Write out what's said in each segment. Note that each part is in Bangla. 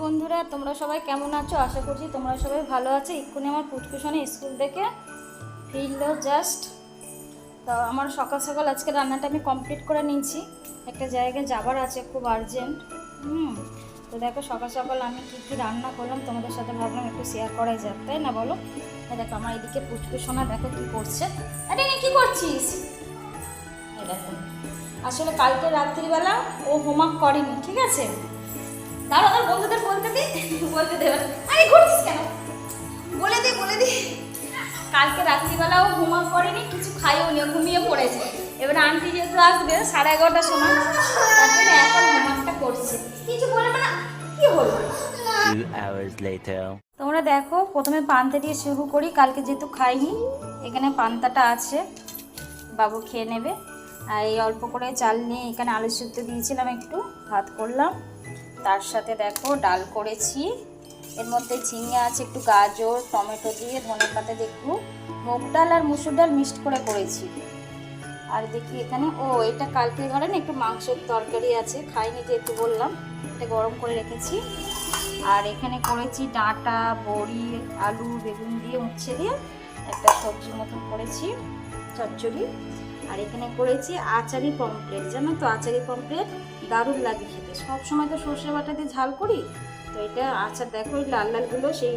বন্ধুরা, তোমরা সবাই কেমন আছো? আশা করছি তোমরা সবাই ভালো আছো। এক্ষুনি আমার পুচকুশনে স্কুল থেকে ফিরলো জাস্ট। তো আমার সকাল সকাল আজকে রান্নাটা আমি কমপ্লিট করে নিয়েছি। একটা জায়গায় যাবার আছে, খুব আর্জেন্ট। তো দেখো সকাল সকাল আমি কী কী রান্না করলাম তোমাদের সাথে ভাবলাম একটু শেয়ার করাই যাক, তাই না বলো? দেখো আমার এদিকে পুচকুশোনা দেখো কী করছে। আরে কী করছিস? এই দেখো, আসলে কালকে রাত্রিবেলা ও হোমওয়ার্ক করেনি, ঠিক আছে? দাঁড়া আমার বন্ধুদের বলতে দেবে। আরে ঘুরছিস কেন? বলে দে। কালকে রাত্রিবেলা ও হোমওয়ার্ক করেনি, কিছু খাইও নি, ঘুমিয়ে পড়েছে। এবার আন্টি যেহেতু আসবে 11:30টার সময়, তার জন্য এখন হোমওয়ার্কটা করছে। কিছু বলবে না, কি হলো? তোমরা দেখো, প্রথমে পান্তা দিয়ে শুরু করি। কালকে যেহেতু খাইনি, এখানে পান্তাটা আছে, বাবু খেয়ে নেবে। আর এই অল্প করে চাল নিয়ে এখানে আলু সিদ্ধ দিয়েছিলাম, একটু ভাত করলাম। তার সাথে দেখো ডাল করেছি, এর মধ্যে ঝিঙে আছে, একটু গাজর টমেটো দিয়ে ধনেপাতা দিয়ে একটু মুগ ডাল আর মুসুর ডাল মিক্সড করে করেছি। আর দেখি এখানে এটা কালকে ধরেন একটু মাংসের তরকারি আছে, খাইনি যেহেতু বললাম, এটা গরম করে রেখেছি। আর এখানে করেছি ডাঁটা বড়ি আলু বেগুন দিয়ে উচ্ছে দিয়ে একটা সবজির মতন করেছি, চচ্চড়ি। আর এখানে করেছি আচারি পমফ্রেট। জানো তো আচারি পমফ্রেট দারুণ লাগে খেতে। সব সময় তো সর্ষে বাটা দিয়ে ঝাল করি, তো এটা আচার দেখো এই লাল লালগুলো সেই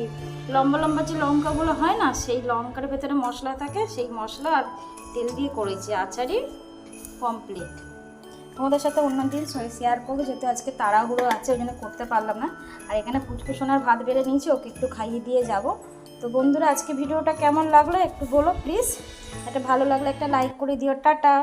লম্বা লম্বা যে লঙ্কাগুলো হয় না, সেই লঙ্কার ভেতরে মশলা থাকে, সেই মশলা আর তেল দিয়ে করেছি আচারি পমফ্রেট। তোমাদের সাথে অন্যদিন শেয়ার করবো, যেহেতু আজকে তাড়াহুড়ো আছে ওই জন্য করতে পারলাম না। আর এখানে পুচকুসোনার ভাত বেড়ে নিয়েছি, ওকে একটু খাইয়ে দিয়ে যাব। তো বন্ধুরা, আজকে ভিডিওটা কেমন লাগলো একটু বলো প্লিজ। এটা ভালো লাগলে একটা লাইক করে দিও। টাটা।